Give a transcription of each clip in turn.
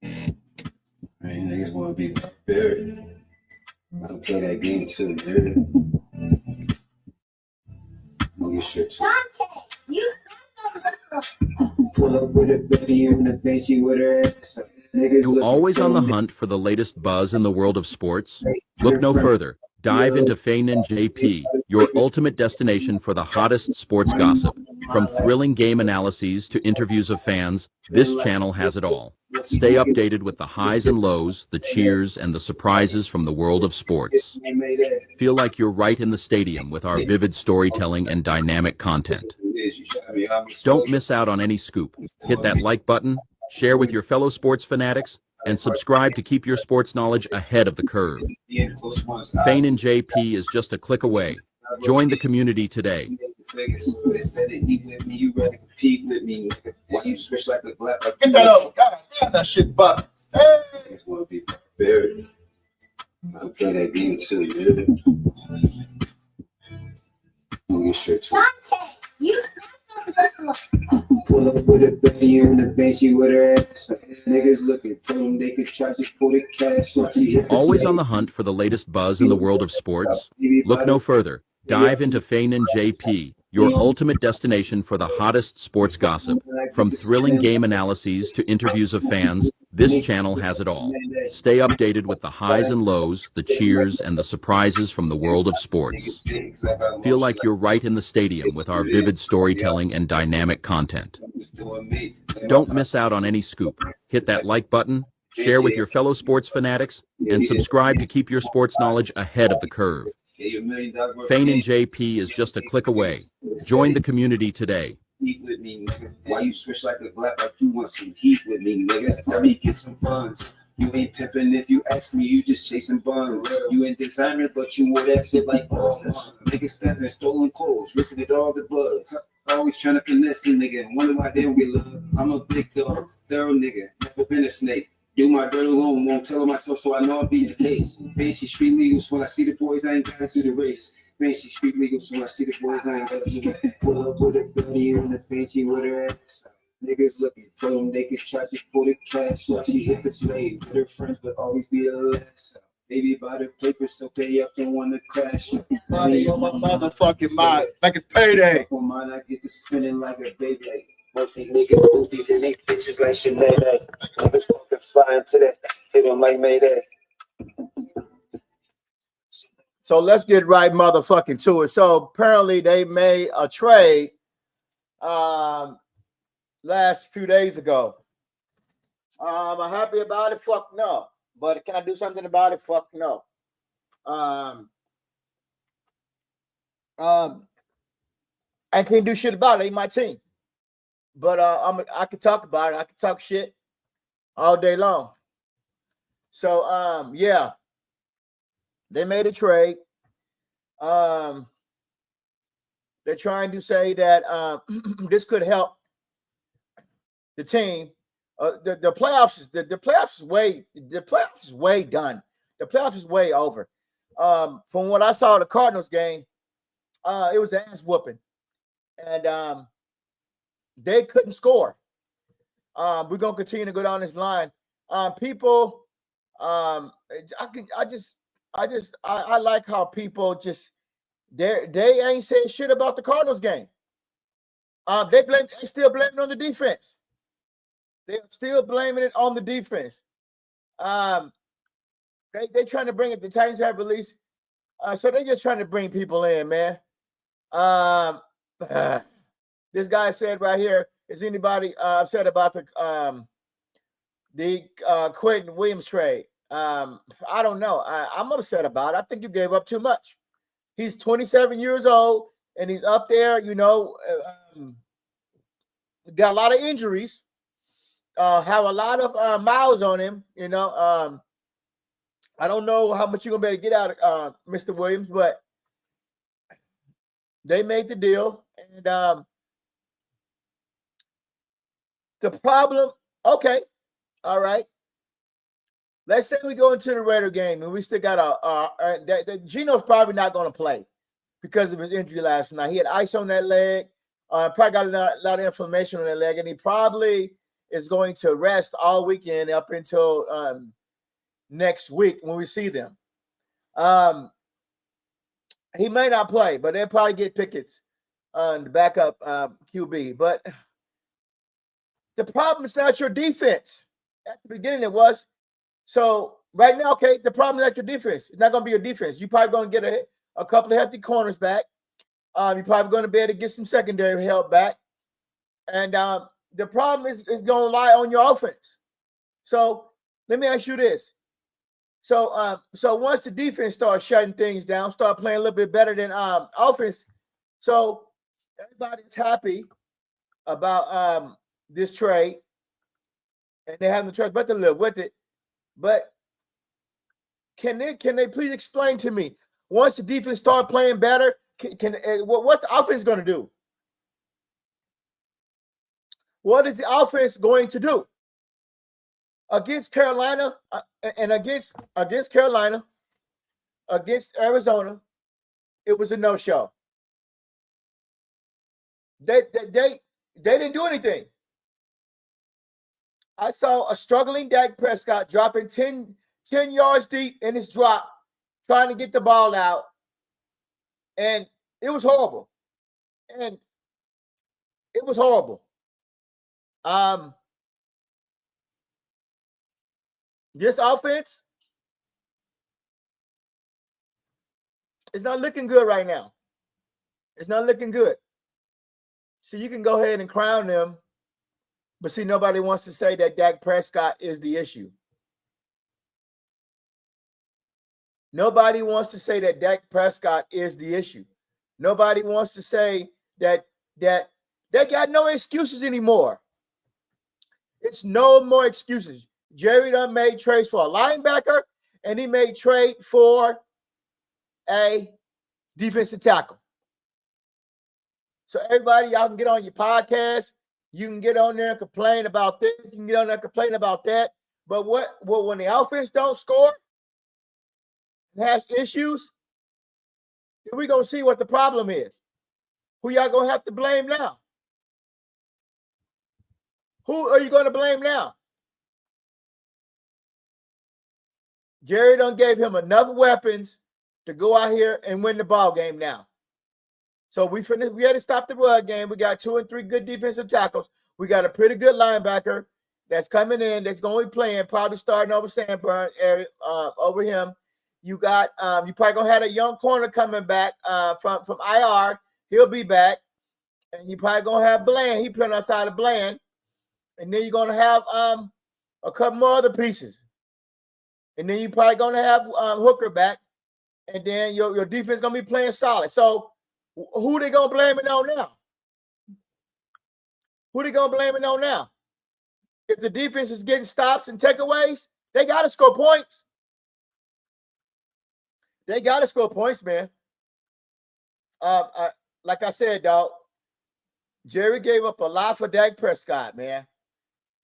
Man, niggas want to be buried. I can play that game too, dude. Move your shit too. You pull up with a baby on the bench, you with her ass. You always on the hunt for the latest buzz in the world of sports? Look no further. Dive into Feinen JP, your ultimate destination for the hottest sports gossip. From thrilling game analyses to interviews of fans, this channel has it all. Stay updated with the highs and lows, the cheers, and the surprises from the world of sports. Feel like you're right in the stadium with our vivid storytelling and dynamic content. Don't miss out on any scoop. Hit that like button, share with your fellow sports fanatics, and subscribe to keep your sports knowledge ahead of the curve. Feinen JP is just a click away. Join the community today. Get that over. God damn, that shit buck. Hey! Niggas want to be buried. I can play that game too, dude. Move your shit too. You Pull up with a baby on the bench, you with her ass. Niggas looking, told them they could charge you for the cash. Always on the hunt for the latest buzz in the world of sports? Look no further. Dive into Feinen JP, your ultimate destination for the hottest sports gossip. From thrilling game analyses to interviews of fans, this channel has it all. Stay updated with the highs and lows, the cheers, and the surprises from the world of sports. Feel like you're right in the stadium with our vivid storytelling and dynamic content. Don't miss out on any scoop. Hit that like button, share with your fellow sports fanatics, and subscribe to keep your sports knowledge ahead of the curve. Feinen JP is just a click away. Join the community today. Heat with me, nigga. Why you switch like a black like you want some heat with me, nigga? Let me get some funds. You ain't pimping if you ask me, you just chasing buns. You ain't designer, but you wore that fit like boss. Niggas stepping stolen clothes, risking it all the buzz. Always trying to finesse a nigga, wonder why they don't get love. I'm a big dog, thorough nigga, never been a snake. Do my dirt alone, won't tell myself, so I know I'll be the case. Banshee street legals, when I see the boys, I ain't gotta see the race. Banshee street legals, when I see the boys, I ain't gotta do it. Pull up with a baby on the Banshee with her ass. Niggas looking, told them they could charge you for the cash. She hit the blade with her friends, but always be the last. Baby by the paper, so pay up and want to crash. Money on my motherfucking mind, like it's payday. On mine, I get to spinning like a baby. Most these niggas goofies and they bitches like Sinead. Niggas talking flying to that, hit them like Mayday. So let's get right motherfucking to it. So apparently they made a trade last few days ago. Am I happy about it? Fuck no. But can I do something about it? Fuck no. And can't do shit about it. Ain't my team. But I can talk about it. I can talk shit all day long. So yeah, they made a trade. They're trying to say that this could help the team. The playoffs is the playoffs is way done. The playoffs is way over. From what I saw the Cardinals game, it was an ass whooping, and they couldn't score. We're gonna continue to go down this line. People, I like how people just they ain't saying shit about the Cardinals game. They still blaming it on the defense. They're still blaming it on the defense. They trying to bring it. The Titans have released, so they're just trying to bring people in, man. This guy said right here, is anybody upset about the Quentin Williams trade? I don't know. I'm upset about it. I think you gave up too much. He's 27 years old, and he's up there, you know, got a lot of injuries, have a lot of miles on him, you know. I don't know how much you're going to be able to get out of Mr. Williams, but they made the deal, and the problem, okay, all right. Let's say we go into the Raider game and we still got Geno's probably not going to play because of his injury last night. He had ice on that leg, probably got a lot of inflammation on that leg, and he probably is going to rest all weekend up until next week when we see them. He may not play, but they'll probably get Pickett's the backup QB. But the problem is not your defense. At the beginning, it was. So right now, okay, the problem is not your defense. It's not going to be your defense. You're probably going to get a couple of healthy corners back. You're probably going to be able to get some secondary help back. And the problem is going to lie on your offense. So let me ask you this. So once the defense starts shutting things down, start playing a little bit better than offense, so everybody's happy about this trade, and they have no choice but to live with it. But can they please explain to me, once the defense start playing better, what the offense is going to do? What is the offense going to do? Against Carolina and against Carolina, against Arizona, it was a no-show. They didn't do anything. I saw a struggling Dak Prescott dropping 10 yards deep in his drop, trying to get the ball out, and it was horrible. And it was horrible. This offense is not looking good right now. It's not looking good. So you can go ahead and crown them, but see, nobody wants to say that Dak Prescott is the issue. Nobody wants to say that Dak Prescott is the issue. Nobody wants to say that they got no excuses anymore. It's no more excuses. Jerry done made trades for a linebacker, and he made trade for a defensive tackle. So everybody, y'all can get on your podcast. You can get on there and complain about this. You can get on there and complain about that. But when the offense don't score and has issues, then we're going to see what the problem is. Who y'all going to have to blame now? Who are you going to blame now? Jerry done gave him enough weapons to go out here and win the ball game now. So we had to stop the run game. We got 2 and 3 good defensive tackles. We got a pretty good linebacker that's coming in, that's going to be playing, probably starting over Sanborn area over him. You got you probably gonna have a young corner coming back from IR. He'll be back, and you probably gonna have Bland. He playing outside of Bland, and then you're gonna have a couple more other pieces. And then you're probably going to have Hooker back. And then your defense is going to be playing solid. So who they going to blame it on now? Who they going to blame it on now? If the defense is getting stops and takeaways, they got to score points. They got to score points, man. Like I said, dog, Jerry gave up a lot for Dak Prescott, man.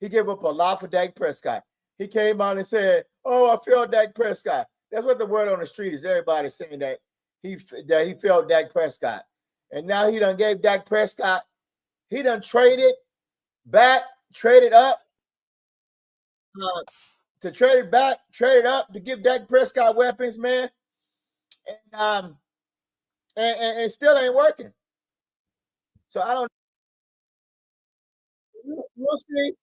He gave up a lot for Dak Prescott. He came out and said, "Oh, I feel Dak Prescott." That's what the word on the street is. Everybody saying that he felt Dak Prescott. And now he done gave Dak Prescott, he done traded up to trade up to give Dak Prescott weapons, man. And it still ain't working. So I don't know. We'll see.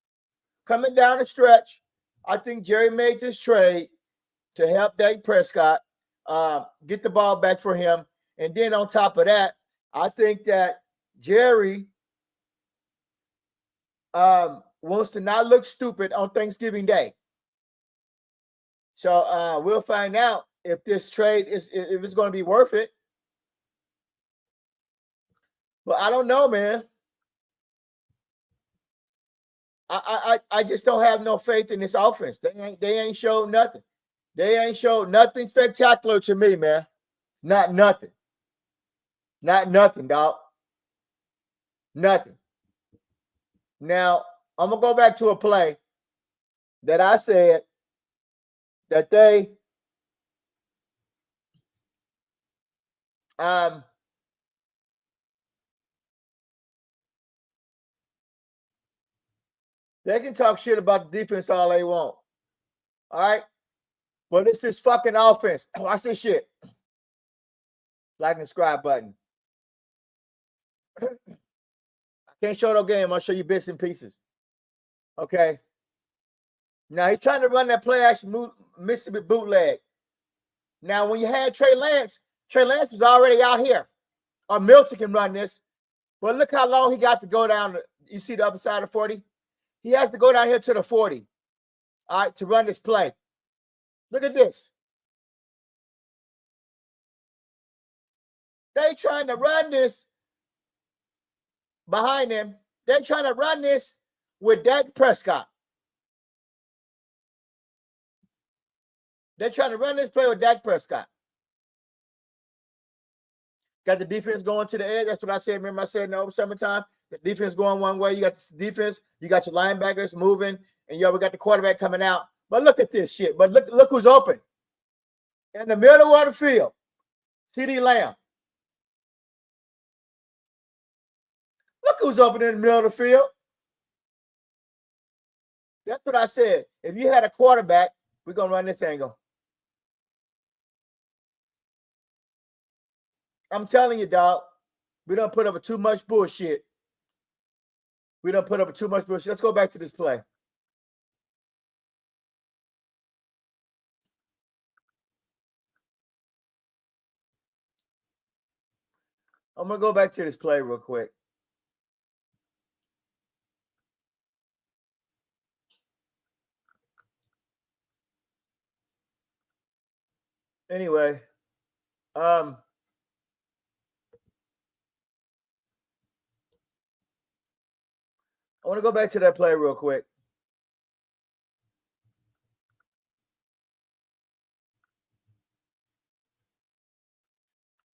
Coming down the stretch, I think Jerry made this trade to help Dak Prescott get the ball back for him. And then on top of that, I think that Jerry wants to not look stupid on Thanksgiving Day. So we'll find out if this trade if it's going to be worth it. But I don't know, man. I just don't have no faith in this offense. They ain't showed nothing. They ain't showed nothing spectacular to me, man. Not nothing. Not nothing, dog. Nothing. Now, I'm going to go back to a play that I said that they They can talk shit about the defense all they want. All right? But it's this fucking offense. Watch this shit. Like and subscribe button. I can't show no game. I'll show you bits and pieces. Okay? Now, he's trying to run that play action Mississippi bootleg. Now, when you had Trey Lance was already out here. Or Milton can run this. But look how long he got to go down. You see the other side of 40? He has to go down here to the 40. All right, to run this play. Look at this. They trying to run this behind him. They're trying to run this with Dak Prescott. They're trying to run this play with Dak Prescott. Got the defense going to the edge. That's what I said. Remember I said in the summertime? The defense going one way. You got the defense. You got your linebackers moving. And we got the quarterback coming out. But look at this shit. But look who's open. In the middle of the field. CeeDee Lamb. Look who's open in the middle of the field. That's what I said. If you had a quarterback, we're going to run this angle. I'm telling you, dog, we don't put up with too much bullshit. Let's go back to this play. I'm going to go back to this play real quick. Anyway, I want to go back to that play real quick.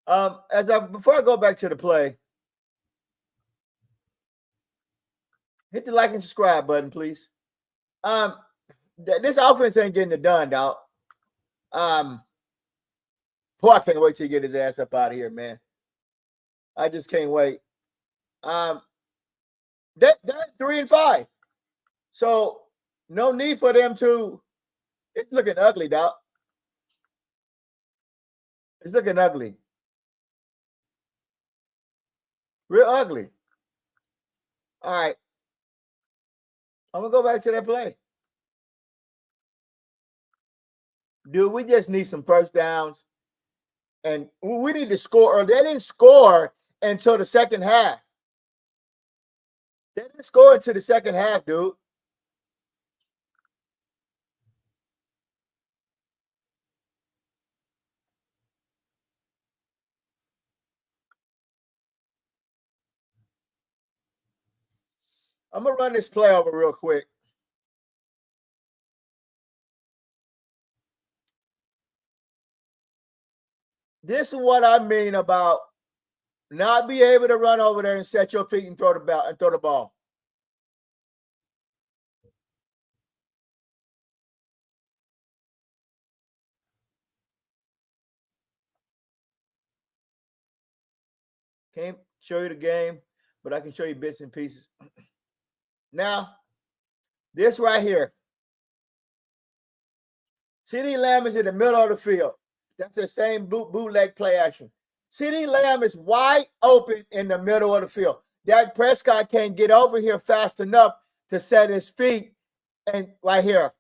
Before I go back to the play, hit the like and subscribe button, please. This offense ain't getting it done, dog. Boy, I can't wait till he get his ass up out of here, man. I just can't wait. They're 3-5. So no need for them to. It's looking ugly, dog. It's looking ugly. Real ugly. All right. I'm going to go back to that play. Dude, we just need some first downs. And we need to score. They didn't score until the second half. They didn't score until the second half, dude. I'm going to run this play over real quick. This is what I mean about not be able to run over there and set your feet and throw the ball. Can't show you the game, but I can show you bits and pieces. Now, this right here. CeeDee Lamb is in the middle of the field. That's the same bootleg play action. CeeDee Lamb is wide open in the middle of the field. Dak Prescott can't get over here fast enough to set his feet and right here,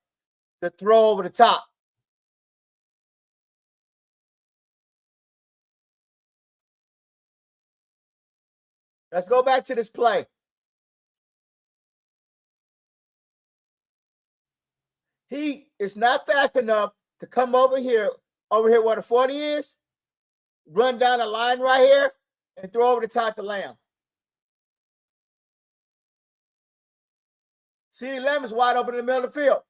to throw over the top. Let's go back to this play. He is not fast enough to come over here where the 40 is, run down the line right here, and throw over the top to Lamb. CeeDee Lamb is wide open in the middle of the field.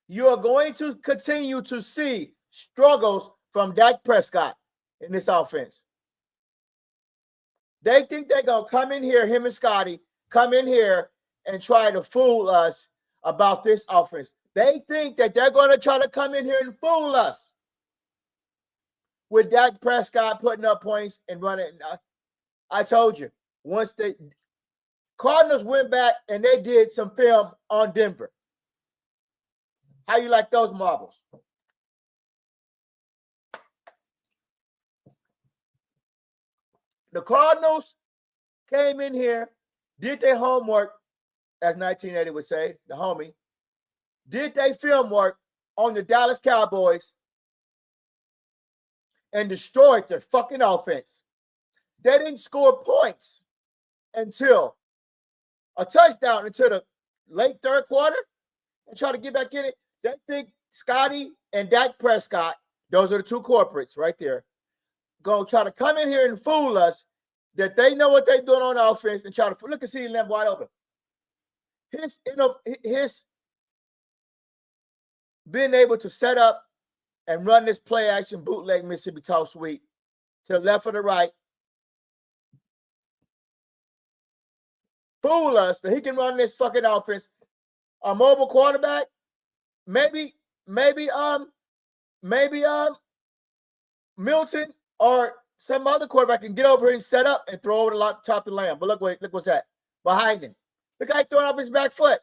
You are going to continue to see struggles from Dak Prescott in this offense. They think they're going to come in here, him and Scotty, come in here and try to fool us about this offense. They think that they're going to try to come in here and fool us with Dak Prescott putting up points and running. I told you, once Cardinals went back and they did some film on Denver. How you like those marbles? The Cardinals came in here, did their homework, as 1980 would say, the homie, did their film work on the Dallas Cowboys and destroyed their fucking offense. They didn't score points until a touchdown until the late third quarter and try to get back in it. They think Scotty and Dak Prescott, those are the two corporates right there, gonna try to come in here and fool us that they know what they're doing on offense and try to look at CeeDee Lamb wide open. His being able to set up and run this play action bootleg Mississippi toss sweep to the left or the right, fool us that he can run this fucking offense. A mobile quarterback, maybe Milton or some other quarterback can get over here and set up and throw over the top of the Lamb. But look what's that behind him. The guy throwing off his back foot.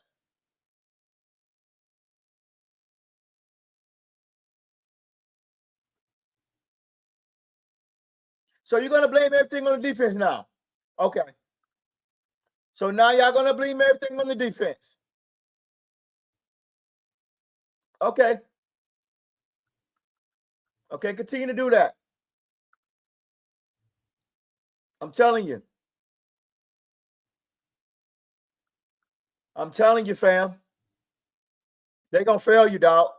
So you're gonna blame everything on the defense now. Okay. So now y'all gonna blame everything on the defense. Okay. Okay, continue to do that. I'm telling you. I'm telling you, fam. They're gonna fail you, dog.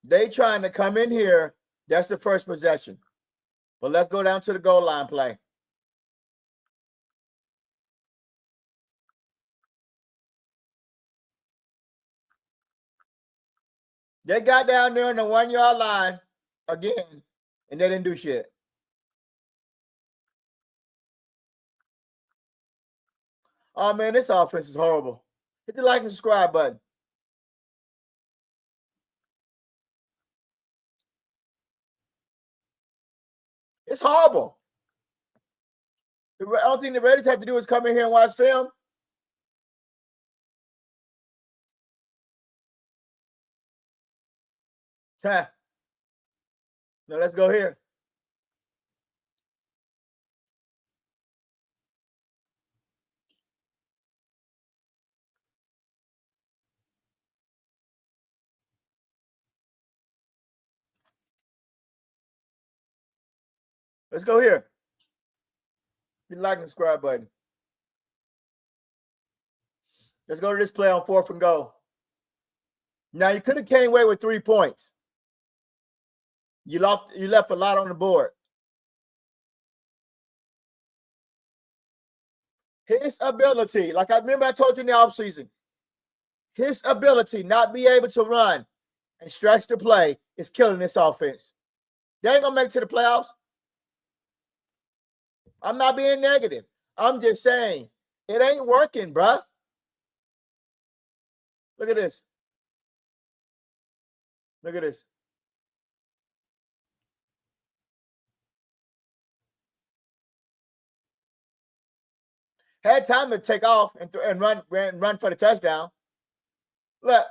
They trying to come in here. That's the first possession. But let's go down to the goal line play. They got down there in the 1 yard line again, and they didn't do shit. Oh, man, this offense is horrible. Hit the like and subscribe button. It's horrible. The only thing the Raiders have to do is come in here and watch film. Huh. Now let's go here. Let's go here. Hit the like and subscribe button. Let's go to this play on 4th and goal. Now you could have came away with 3 points. You left a lot on the board. His ability, like I remember I told you in the offseason, his ability not be able to run and stretch the play is killing this offense. They ain't gonna make it to the playoffs. I'm not being negative. I'm just saying it ain't working, bruh. Look at this. Look at this. Had time to take off and run for the touchdown. Look.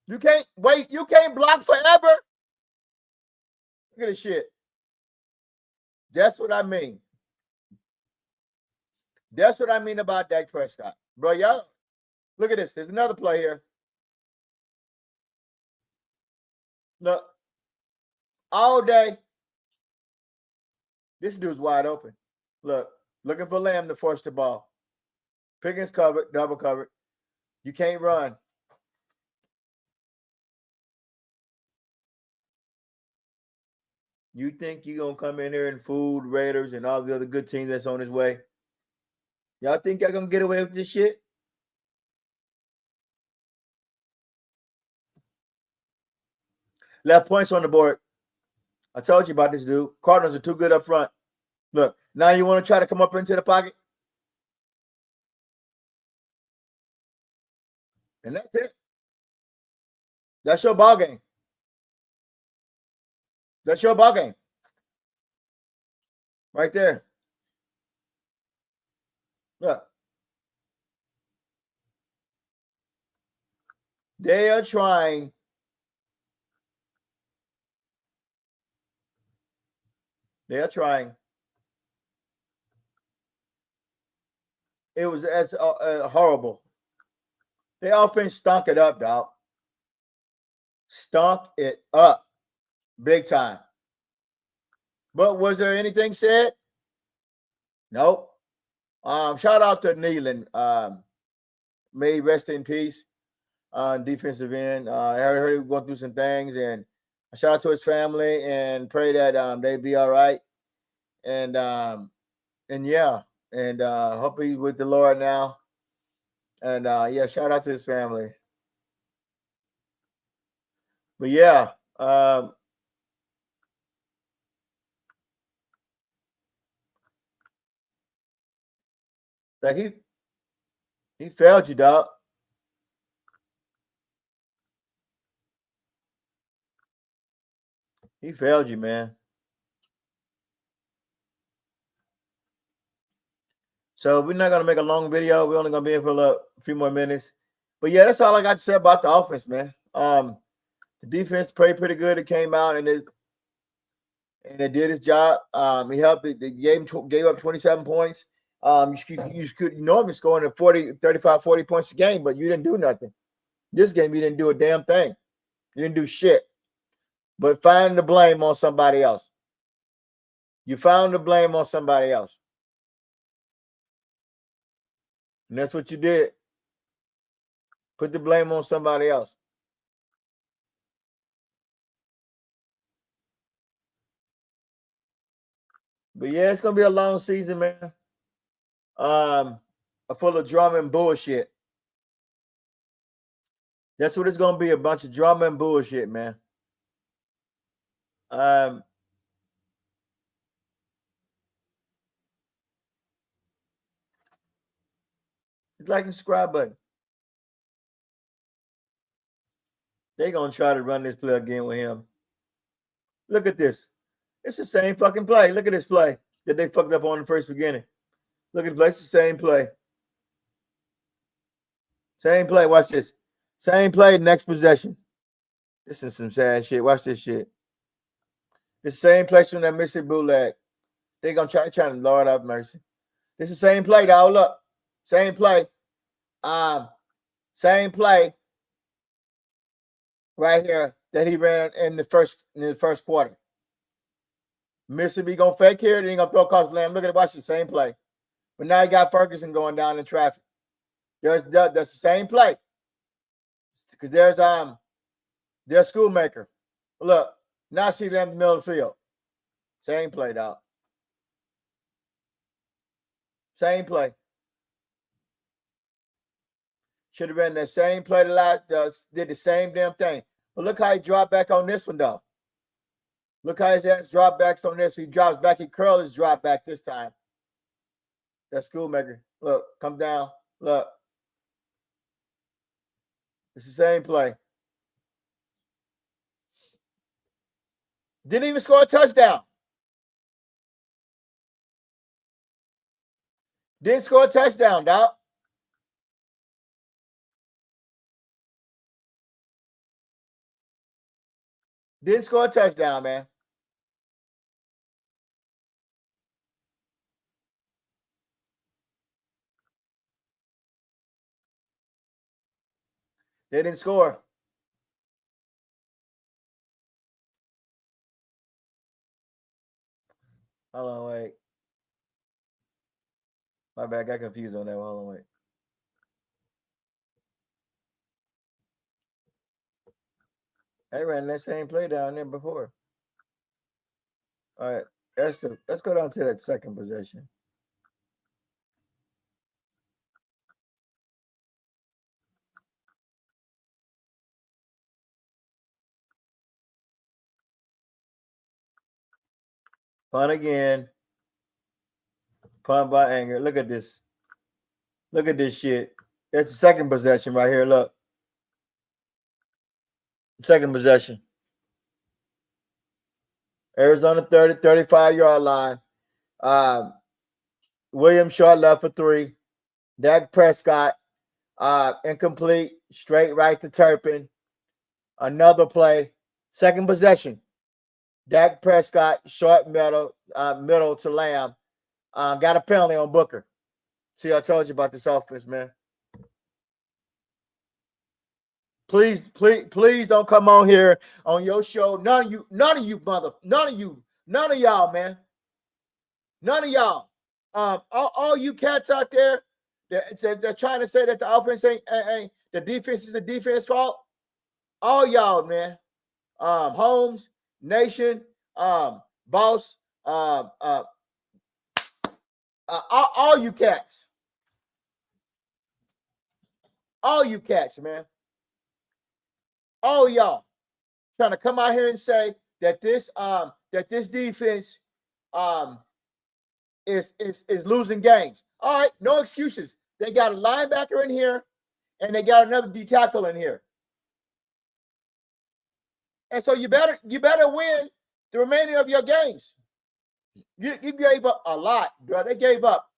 You can't wait. You can't block forever. Look at this shit. That's what I mean. That's what I mean about Dak Prescott. Bro, y'all, look at this. There's another play here. Look. All day. This dude's wide open. Look. Looking for Lamb to force the ball. Pickens covered, double covered. You can't run. You think you're going to come in here and fool the Raiders and all the other good teams that's on his way? Y'all think y'all going to get away with this shit? Left points on the board. I told you about this dude. Cardinals are too good up front. Look, now you want to try to come up into the pocket? And that's it. That's your ball game. That's your ball game. Right there. Look. They are trying It was as horrible. Their offense stunk it up, dog. Stunk it up big time. But was there anything said? Nope. Shout out to Nealon. May he rest in peace. Defensive end. I heard he was going through some things, and I shout out to his family and pray that they be all right. And yeah, and hope he's with the Lord now. And yeah, shout out to his family. But yeah, like he failed you, dog. He failed you, man. So we're not gonna make a long video. We're only gonna be in for a few more minutes. But yeah, that's all I got to say about the offense, man. The defense played pretty good. It came out and it did its job. He helped. The game gave up 27 points. You could normally score in 35, 40 points a game, but you didn't do nothing. This game, you didn't do a damn thing. You didn't do shit. But find the blame on somebody else. You found the blame on somebody else. And that's what you did. Put the blame on somebody else. But yeah, it's gonna be a long season, man. Full of drama and bullshit. That's what it's gonna be, a bunch of drama and bullshit, man. It's like a subscribe button. They're gonna try to run this play again with him. Look at this. It's the same fucking play. Look at this play that they fucked up on the first beginning. Look at the play. It's the same play. Same play. Watch this. Same play, next possession. This is some sad shit. Watch this shit. The same play from that Mississippi bootleg. They're gonna try to Lord have mercy. This is the same play, dog. Look. Same play. Same play right here that he ran in the first quarter. Mississippi gonna fake here, then he gonna throw across the land. Look at it, watch the same play. But now you got Ferguson going down in traffic. That's the same play. Because there's Schoolmaker. Look, now see them in the middle of the field. Same play, dog. Same play. Should have been that same play did the same damn thing. But look how he dropped back on this one, though. Look how his ass drop backs on this. He drops back. He curl his drop back this time. That's Schoolmaker. Look, come down. Look. It's the same play. Didn't even score a touchdown. Didn't score a touchdown, dog. Didn't score a touchdown, man. They didn't score. Hold on, wait. My bad, got confused on that one. Hold on, wait. They ran that same play down there before. All right, let's go down to that second possession. Punt again. Punt by Anger. Look at this. Look at this shit. That's the second possession right here. Look. Second possession. Arizona 30, 35-yard line. Williams short left for 3. Dak Prescott, incomplete, straight right to Turpin. Another play, second possession. Dak Prescott, short middle to Lamb. Got a penalty on Booker. See, I told you about this offense, man. Please don't come on here on your show. None of y'all, man. None of y'all. All you cats out there, they're trying to say that the offense ain't the defense is the defense fault. All y'all, man. Holmes, Nation, Boss, all you cats. All you cats, man. All y'all trying to come out here and say that this defense is losing games. All right, no excuses. They got a linebacker in here and they got another D tackle in here. And so you better win the remaining of your games. You gave up a lot, bro. They gave up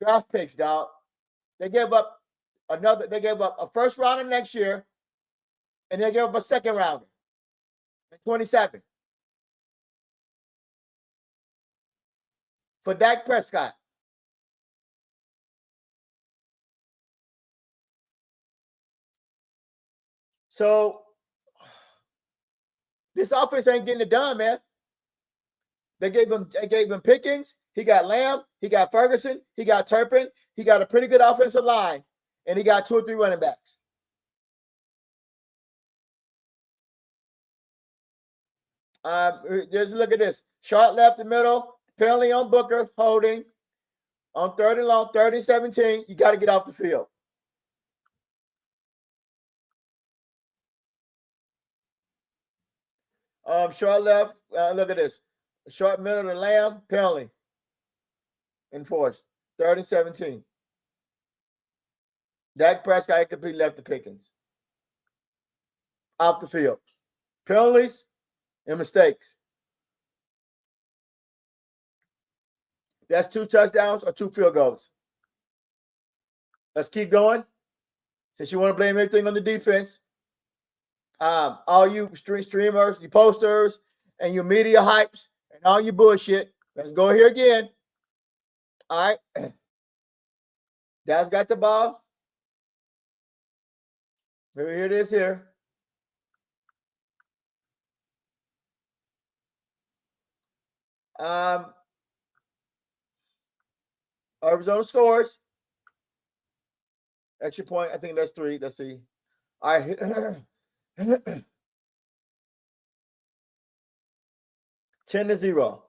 draft picks, dog. They gave up a first rounder next year, and they gave up a second rounder in 27 for Dak Prescott. So this offense ain't getting it done, man. They gave him Pickens. He got Lamb. He got Ferguson. He got Turpin. He got a pretty good offensive line, and he got 2 or 3 running backs. Just look at this. Short left the middle. Penalty on Booker. Holding. On 3rd and long. 3rd and 17. You got to get off the field. Short left. Look at this. Short middle to Lamb. Penalty. Enforced. 3rd and 17. Dak Prescott incomplete left to Pickens. Off the field. Penalties and mistakes. That's 2 touchdowns or 2 field goals. Let's keep going. Since you want to blame everything on the defense, all you streamers, you posters, and your media hypes, and all your bullshit, let's go here again. All right. Dallas got the ball. Here it is here. Arizona scores. Extra point. I think that's 3. Let's see. All right. 10-0.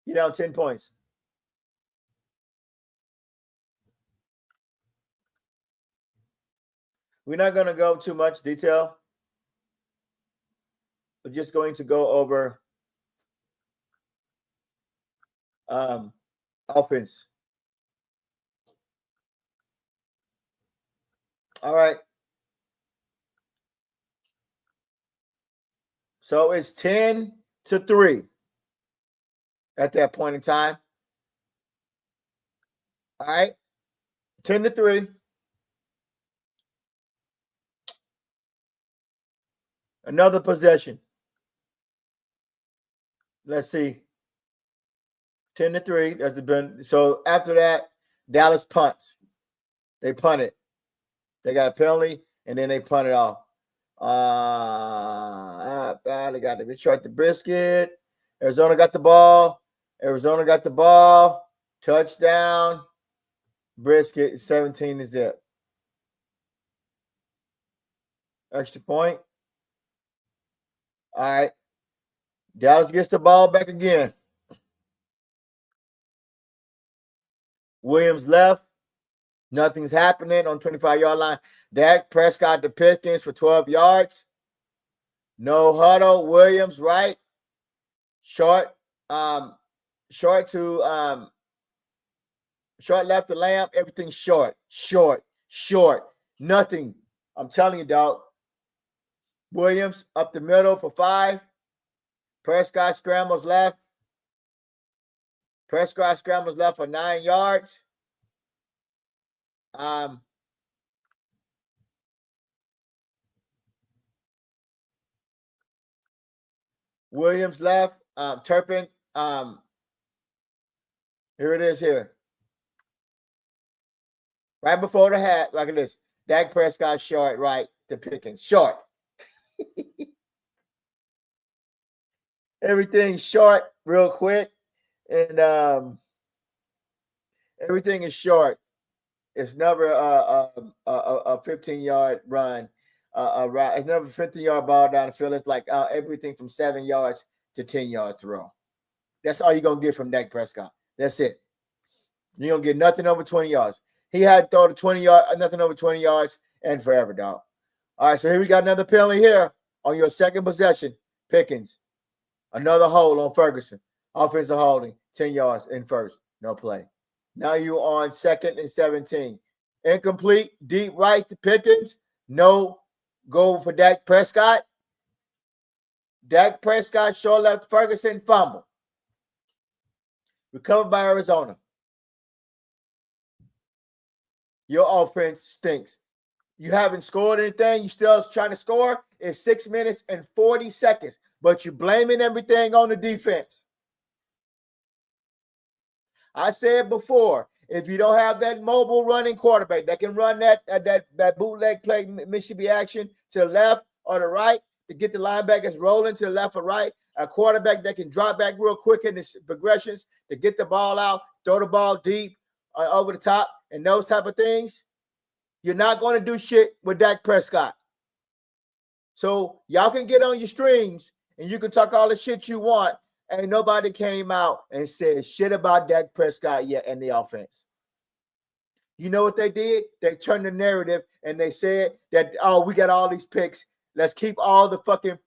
You're down 10 points. We're not going to go too much detail. We're just going to go over offense. All right. So it's 10-3 at that point in time. All right. 10-3. Another possession. Let's see. 10-3. That's been so after that, Dallas punts. They punt it. They got a penalty, and then they punt it off. They got the Detroit the brisket. Arizona got the ball. Touchdown. Brisket 17-0. Extra point. All right. Dallas gets the ball back again. Williams left. Nothing's happening on 25-yard line. Dak Prescott to Pickens for 12 yards. No huddle. Williams right. Short left to Lamb. Everything short. Nothing. I'm telling you, dog. Williams up the middle for 5. Prescott scrambles left. Prescott scrambles left for 9 yards. Williams left. Turpin. Here it is here. Right before the hat, look at this. Dak Prescott short right to Pickens. Short. Everything short real quick. And everything is short. It's never a 15-yard run. It's never a 15-yard ball down the field. It's like everything from 7 yards to 10-yard throw. That's all you're going to get from Dak Prescott. That's it. You're going to get nothing over 20 yards. He had to throw the 20 yards, nothing over 20 yards, and forever, dog. All right, so here we got another penalty here on your second possession. Pickens. Another hold on Ferguson. Offensive holding, 10 yards in first. No play. Now you're on 2nd and 17. Incomplete, deep right to Pickens. No goal for Dak Prescott. Dak Prescott short left Ferguson, fumble. Recovered by Arizona. Your offense stinks. You haven't scored anything. You still trying to score. It's 6 minutes and 40 seconds. But you're blaming everything on the defense. I said before, if you don't have that mobile running quarterback that can run that bootleg play Mississippi action to the left or the right to get the linebackers rolling to the left or right, a quarterback that can drop back real quick in the progressions to get the ball out, throw the ball deep over the top, and those type of things, you're not going to do shit with Dak Prescott. So y'all can get on your streams and you can talk all the shit you want. And nobody came out and said shit about Dak Prescott yet and the offense. You know what they did? They turned the narrative and they said that, oh, we got all these picks. Let's keep all the fucking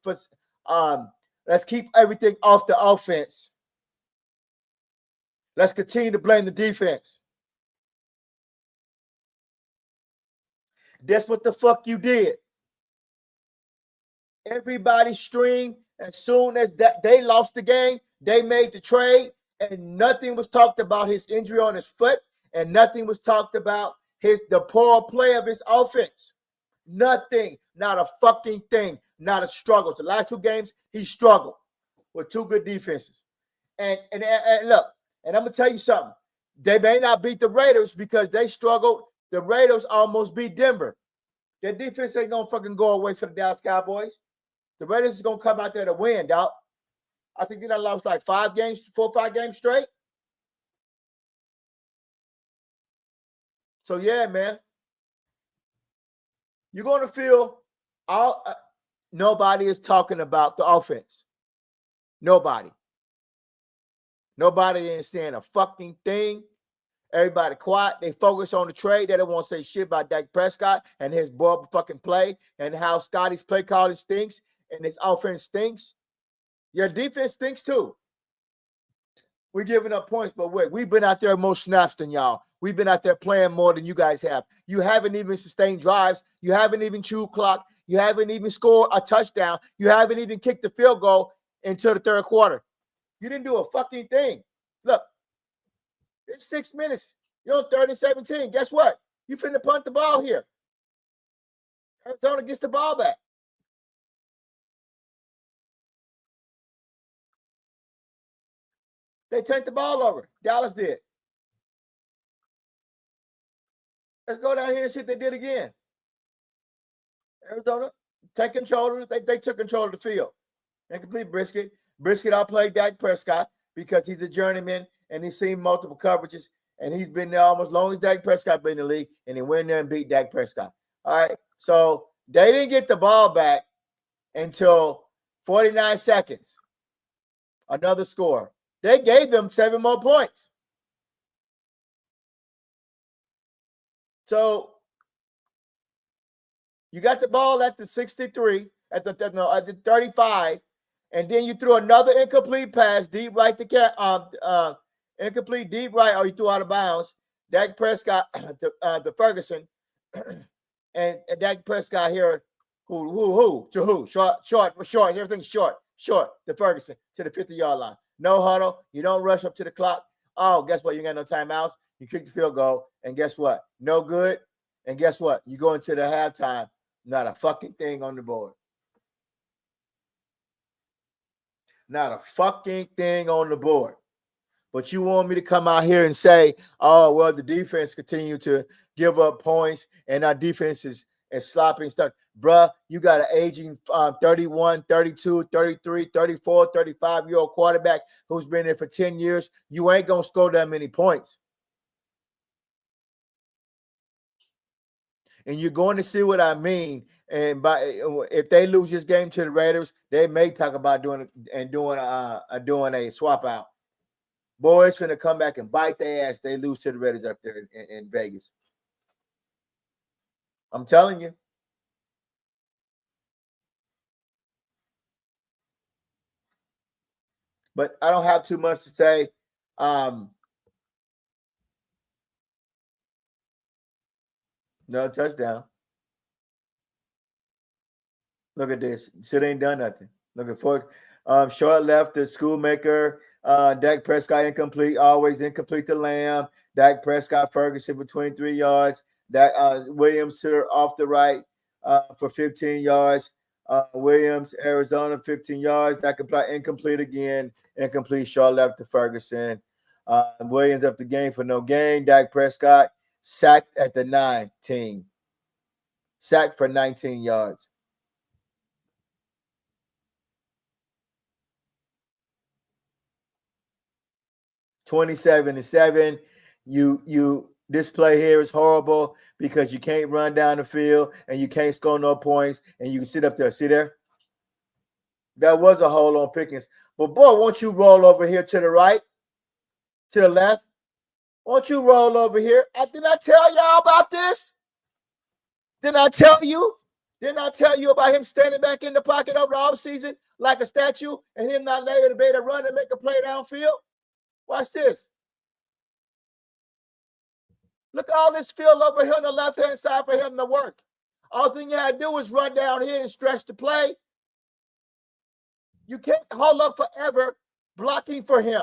let's keep everything off the offense. Let's continue to blame the defense. That's what the fuck you did. Everybody streamed. As soon as they lost the game, they made the trade, and nothing was talked about his injury on his foot, and nothing was talked about the poor play of his offense. Nothing, not a fucking thing, not a struggle. The last 2 games, he struggled with 2 good defenses. And look, and I'm gonna tell you something. They may not beat the Raiders because they struggled. The Raiders almost beat Denver. Their defense ain't gonna fucking go away for the Dallas Cowboys. The Raiders is going to come out there to win, dog. I think they done lost like 4 or 5 games straight. So, yeah, man. You're going to feel nobody is talking about the offense. Nobody. Nobody ain't saying a fucking thing. Everybody quiet. They focus on the trade. They don't want to say shit about Dak Prescott and his bull fucking play and how Scotty's play calling stinks. And this offense stinks. Your defense stinks too. We're giving up points, but wait, we've been out there more snaps than y'all. We've been out there playing more than you guys have. You haven't even sustained drives. You haven't even chewed clock. You haven't even scored a touchdown. You haven't even kicked the field goal until the 3rd quarter. You didn't do a fucking thing. Look, it's 6 minutes. You're on 3rd and 17. Guess what? You finna punt the ball here. Arizona gets the ball back. They turned the ball over. Dallas did. Let's go down here and see if they did again. Arizona, take control. They took control of the field. Incomplete Brisket. Brisket outplayed Dak Prescott because he's a journeyman and he's seen multiple coverages. And he's been there almost as long as Dak Prescott been in the league. And he went there and beat Dak Prescott. All right. So they didn't get the ball back until 49 seconds. Another score. They gave them 7 more points. So you got the ball at the 63, at the 35, and then you threw another incomplete pass, deep right to incomplete deep right, or you threw out of bounds. Dak Prescott to Ferguson, and Dak Prescott here, who short, everything's short to Ferguson to the 50-yard line. No huddle. You don't rush up to the clock. Oh, guess what? You got no timeouts. You kick the field goal, and guess what? No good. And guess what? You go into the halftime, not a fucking thing on the board. Not a fucking thing on the board. But you want me to come out here and say, oh, well, the defense continue to give up points and our defense is sloppy stuff. Bruh, you got an aging 31, 32, 33, 34, 35-year-old quarterback who's been there for 10 years. You ain't going to score that many points. And you're going to see what I mean. And if they lose this game to the Raiders, they may talk about doing a swap out. Boys finna come back and bite their ass. They lose to the Raiders up there in Vegas. I'm telling you. But I don't have too much to say. No touchdown. Look at this. Shit ain't done nothing. Looking for short left, the Schoolmaker. Dak Prescott incomplete, always incomplete to Lamb. Dak Prescott, Ferguson for 23 yards. Dak Williams off the right for 15 yards. Williams, Arizona, 15 yards. Dak incomplete again. Incomplete, short left to Ferguson. Williams up the game for no gain. Dak Prescott sacked at the 19. Sacked for 19 yards. (27-7). This play here is horrible because you can't run down the field and you can't score no points and you can sit up there. See there? That was a hole on Pickens. But boy, won't you roll over here to the right, to the left? Won't you roll over here? Did I tell y'all about this? Didn't I tell you? Didn't I tell you about him standing back in the pocket over the offseason like a statue and him not able to be able to run and make a play downfield? Watch this. Look at all this field over here on the left-hand side for him to work. All thing you had to do is run down here and stretch the play. You can't hold up forever blocking for him.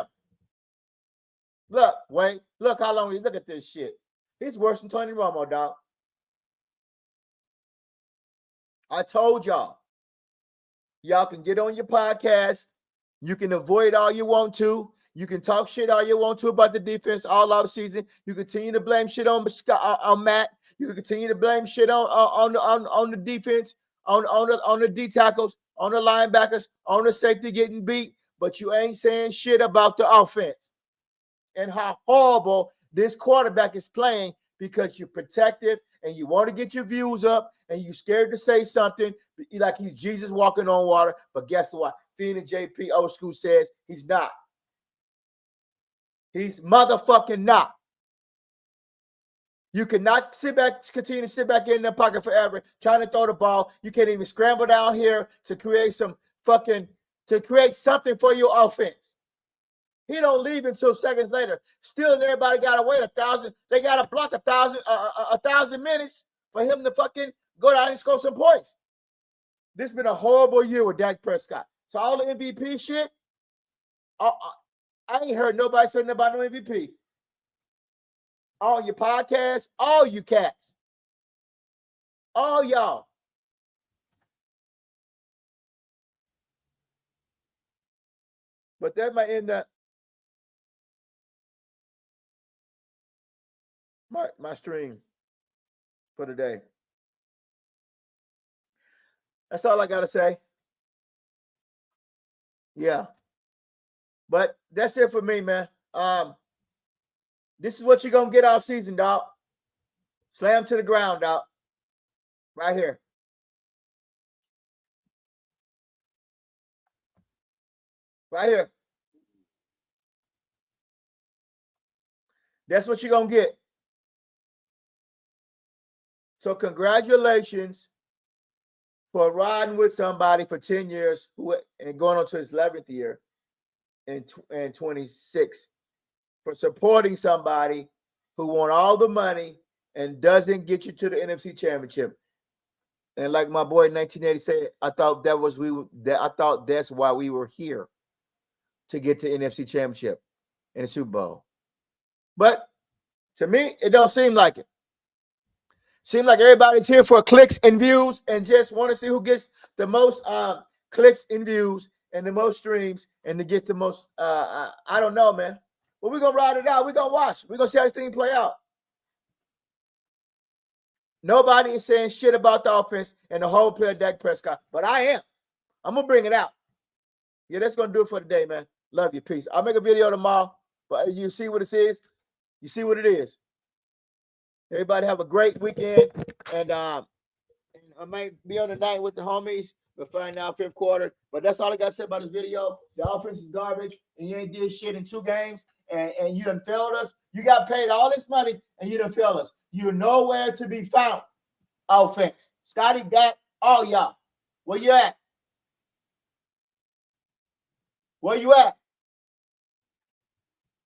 Look, Wayne, look how long look at this shit. He's worse than Tony Romo, dog. I told y'all. Y'all can get on your podcast. You can avoid all you want to. You can talk shit all you want to about the defense all off season. You continue to blame shit on Matt. You can continue to blame shit on the defense, on the D tackles, on the linebackers, on the safety getting beat. But you ain't saying shit about the offense and how horrible this quarterback is playing because you're protective and you want to get your views up and you're scared to say something like he's Jesus walking on water. But guess what? Fiend and JP old school says he's not. He's motherfucking not. You cannot continue to sit back in the pocket forever trying to throw the ball. You can't even scramble down here to create something for your offense. He don't leave until seconds later. Still, everybody got to wait 1,000. They got to block 1,000 minutes for him to fucking go down and score some points. This has been a horrible year with Dak Prescott. So all the MVP shit, I ain't heard nobody say nothing about no MVP. All your podcasts, all you cats, all y'all. But that might end up my stream for today. That's all I got to say. Yeah. But that's it for me, man. This is what you're going to get off season, dog. Slam to the ground, dog. Right here. Right here. That's what you're going to get. So congratulations for riding with somebody for 10 years and going on to his 11th year. And 26 for supporting somebody who won all the money and doesn't get you to the NFC Championship. And like my boy in 1980 said, I thought that's why we were here, to get to NFC Championship and the Super Bowl. But to me, it don't seem like it. Seems like everybody's here for clicks and views and just want to see who gets the most clicks and views and the most streams and to get the most. I don't know, man. But we're gonna ride it out. We're gonna watch. We're gonna see how this thing play out. Nobody is saying shit about the offense and the whole player Dak Prescott, but I am. I'm gonna bring it out. Yeah, that's gonna do it for today, man. Love you. Peace. I'll make a video tomorrow, but you see what it is. You see what it is. Everybody have a great weekend, and I might be on the night with the homies. We'll find out fifth quarter, but that's all I got to say about this video. The offense is garbage, and you ain't did shit in 2 games, and you done failed us. You got paid all this money, and you done failed us. You're nowhere to be found. Offense, Scotty, Dak, all y'all. Where you at? Where you at?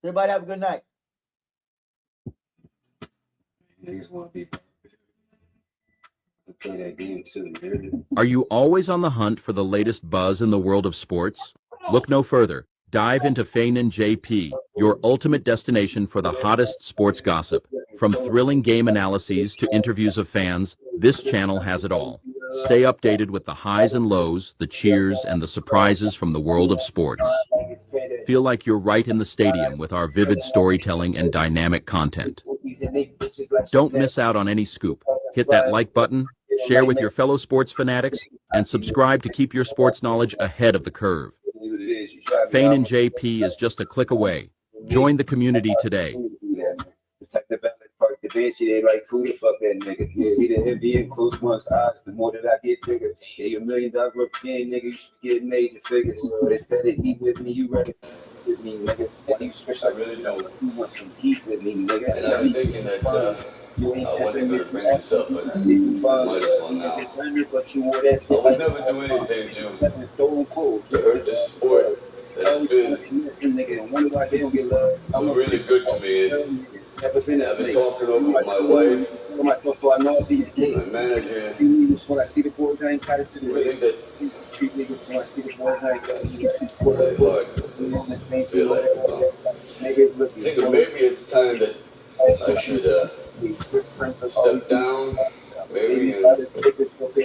Everybody have a good night. Niggas want to be play that game too. Dude. Are you always on the hunt for the latest buzz in the world of sports? Look no further. Dive into Feignin JP, your ultimate destination for the hottest sports gossip. From thrilling game analyses to interviews of fans, this channel has it all. Stay updated with the highs and lows, the cheers, and the surprises from the world of sports. Feel like you're right in the stadium with our vivid storytelling and dynamic content. Don't miss out on any scoop. Hit that like button, share with your fellow sports fanatics, and subscribe to keep your sports knowledge ahead of the curve. Feignin JP is just a click away. Join the community today. Protect the ballot park, the bench, they like, who the fuck that nigga? You see the heavy and close one's eyes, the more that I get bigger. Yeah, you $1 million worth game, nigga, you should get major figures. But instead of eat with me, you rather with me, nigga. And you switch like, really don't. You want some heat with me, nigga. And I was thinking that I wasn't going to bring this up, but I might as well now. But you wore that I would never do anything to stolen clothes. hurt the sport that has been so really good to me. Never been a I've been snake. talking over with my wife, Myself, so I know it'll be the my case. manager. When I see the boys, I ain't got to see the I think race. that Treat niggas, so I see the boys, I ain't got to see the really hard with this. Feel like, niggas I looking. think that maybe it's time that I should step down, maybe, and retire.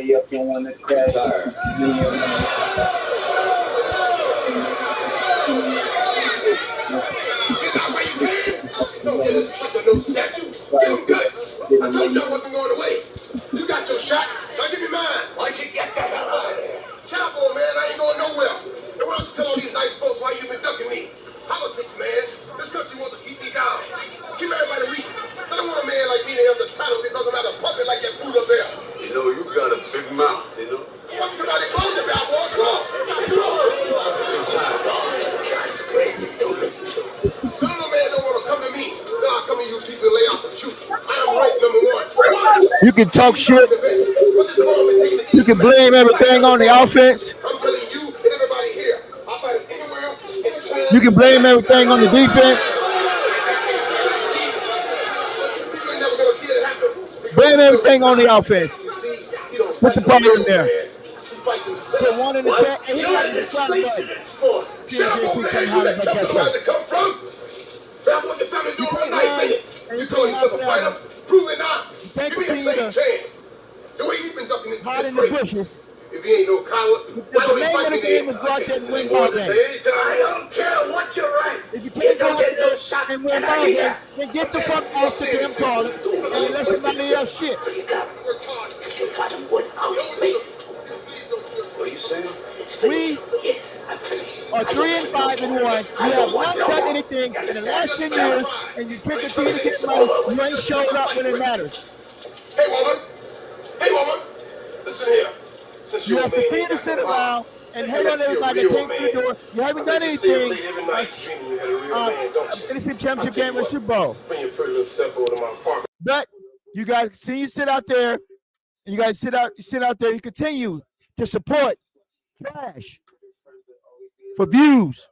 Don't get a sucker, no statue. Give him guts. I told you I wasn't going away. You got your shot. Now give me mine. Why'd you get that out of there? Shut up, old man. I ain't going nowhere. And why don't you tell all these nice folks why you've been ducking me? Politics, man. This country wants to keep me down. Keep everybody weak. They don't want a man like me to have the title because I'm not a puppet like that fool up there. You know, you got a big mouth, you know? Why don't you come out and close it, bad boy? Come on. Come on. That's crazy. Don't listen to him. The little man don't want to come to me. Then I'll come to you people and lay out the truth. I am right, number one. You can talk shit. You can blame everything on the offense. I'm telling you and everybody here. I'll fight it anywhere, anytime. You can blame everything on the defense. People ain't never gonna see it happen. Blame everything on the offense. Put the ball in there. Put one in the chat. And he like to describe it. Shut up, old man. You let Chuck where to come from. That what your family doing real nice, ain't it? You call yourself a fighter? Prove it now. Give me a second chance. The way you've been ducking this Hide is in the crazy. bushes. If he ain't no coward, why The don't he name fight of the me game then? is go out there and win More ball to games. say anytime. I don't care what you're right. If you can't go out there and win ball games, then get the fuck off the damn toilet and let somebody else shit. Work hard. You got him without me. Please don't feel What are you saying? It's We finished. Yes, I'm finished. are 3-5-1. You have not done anything in the last 10 years, and you can't continue to get money. You ain't showing up when it matters. Hey, woman. Hey, woman. Listen here. Since You you're a have man, continued you to got sit no around heart. and hate on everybody that came through the door. You haven't done anything. Finishing championship game with Super Bowl. Bring your pretty little self over to my apartment. But you guys see you sit out there. You guys sit out there. You continue to support trash for views,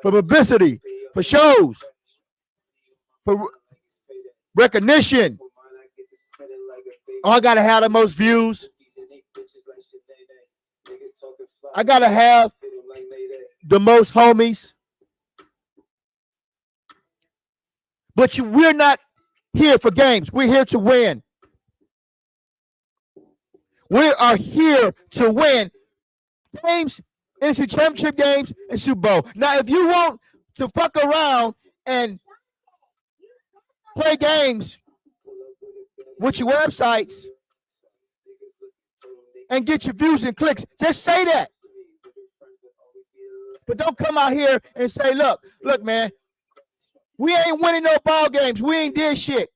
for publicity, for shows, for recognition. Oh, I gotta have the most views. I gotta have the most homies. But we're not here for games. We're here to win. We are here to win games, NFC Championship games, and Super Bowl. Now, if you want to fuck around and play games with your websites and get your views and clicks, just say that. But don't come out here and say, look, man, we ain't winning no ball games. We ain't did shit.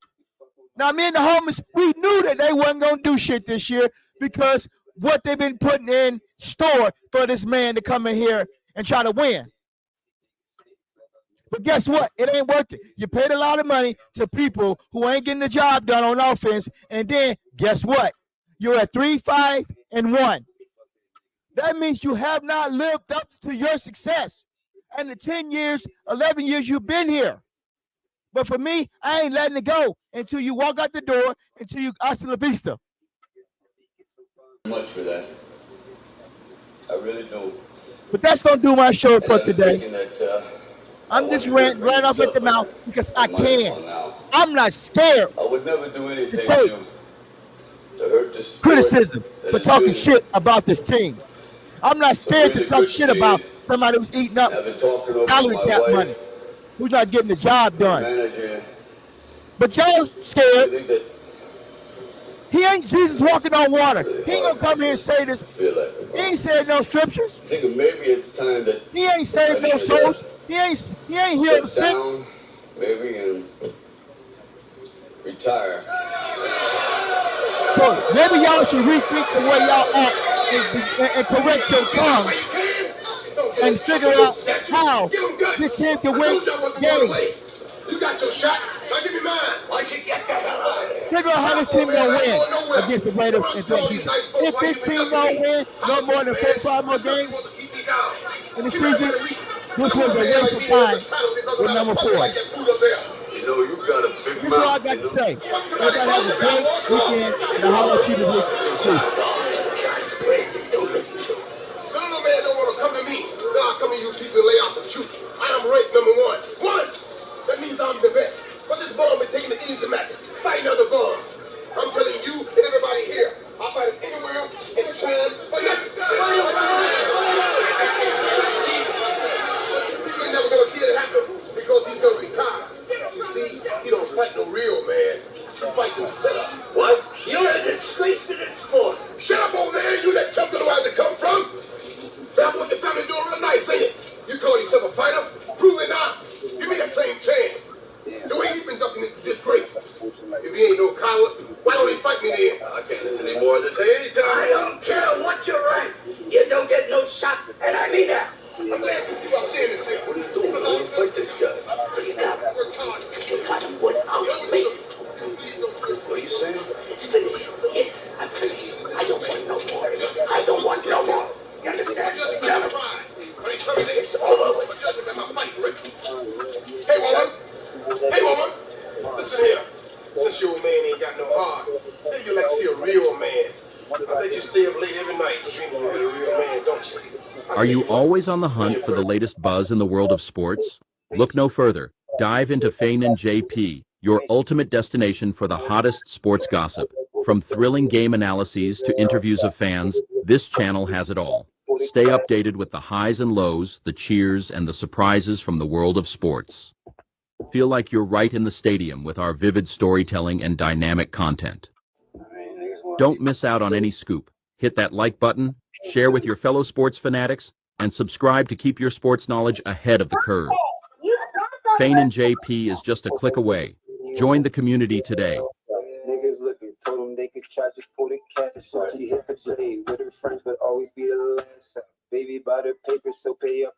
Now, me and the homies, we knew that they wasn't going to do shit this year because what they've been putting in store for this man to come in here and try to win. But guess what? It ain't worth it. You paid a lot of money to people who ain't getting the job done on offense, and then guess what? You're at 3-5-1. That means you have not lived up to your success and the 10 years, 11 years you've been here. But for me, I ain't letting it go until you walk out the door, until you hasta la vista. Much for that. I really do. But that's going to do my show for And I'm today. thinking that, I'm just ran off at the mouth because I can. now. I'm not scared I would never do anything take to hurt this sport criticism that for is talking really- shit about this team. I'm not scared to really talk good shit to about me. somebody who's eating up I've been talking over salary my cap wife, money, who's not getting the job done. manager. But y'all I scared. think that He ain't Jesus walking on water. He ain't gonna come here and say this. feel like He ain't said no scriptures. I think maybe it's time that He ain't saved no souls. He ain't healed the step sick. down, maybe, and retire. So maybe y'all should rethink the way y'all act and correct your tongues and figure out how this team can win games. You got your shot. Now give me mine. Why don't you get the hell out of there? Figure out how this team gonna win against the Raiders in 2020. If this team don't win no more than 4 or 5 more games in the season, this was a waste of time with number 4. You know, you got a big This is all I got to say. Everybody have a great weekend, and I holler at you this weekend. Guy's crazy. Don't listen to him. No, man, don't want to come to me. Then I'll come to you people and lay out the truth. I am ranked number 1. That means I'm the best. But this bum been taking the easy matches, fighting other bums. I'm telling you and everybody here, I'll fight it anywhere, anytime, for nothing. People ain't never gonna see it happen because he's gonna retire. You see, he don't fight no real man. He fight them setup. What? You're a disgrace to this sport. Shut up, old man. You that chump don't know where to come from. That what your family doing real nice, ain't it? You call yourself a fighter? Prove it now. Give me that same chance. The way he's been ducking this disgrace. If he ain't no coward, why don't he fight me then? I can't listen anymore. This ain't anytime. I don't care what you rank. You don't get no shot, and I mean that. I'm glad you keep on saying this shit. What are you doing? I want to fight this guy. What do you got? Work hard. You got to put out of me. Please don't quit. What are you saying? It's finished. Yes, I'm finished. I don't want no more. I don't want no more. You understand? Just Now, let me ride. But he coming in. it's over with. But just let my fight, Rick. Hey, woman. Hey, woman. Listen here. Since your old man ain't got no heart, then you like to see a real man. I bet you stay up late every night dreaming of a real man, don't you? Are you always on the hunt for the latest buzz in the world of sports? Look no further. Dive into Feign JP, your ultimate destination for the hottest sports gossip. From thrilling game analyses to interviews of fans, this channel has it all. Stay updated with the highs and lows, the cheers, and the surprises from the world of sports. Feel like you're right in the stadium with our vivid storytelling and dynamic content. Don't miss out on any scoop. Hit that like button, share with your fellow sports fanatics, and subscribe to keep your sports knowledge ahead of the curve. Feign JP is just a click away. Join the community today. Niggas looking, told them they could try, just pull the cash out. She hit the blade with her friends, but always be the last out. Baby, buy the paper, so pay up.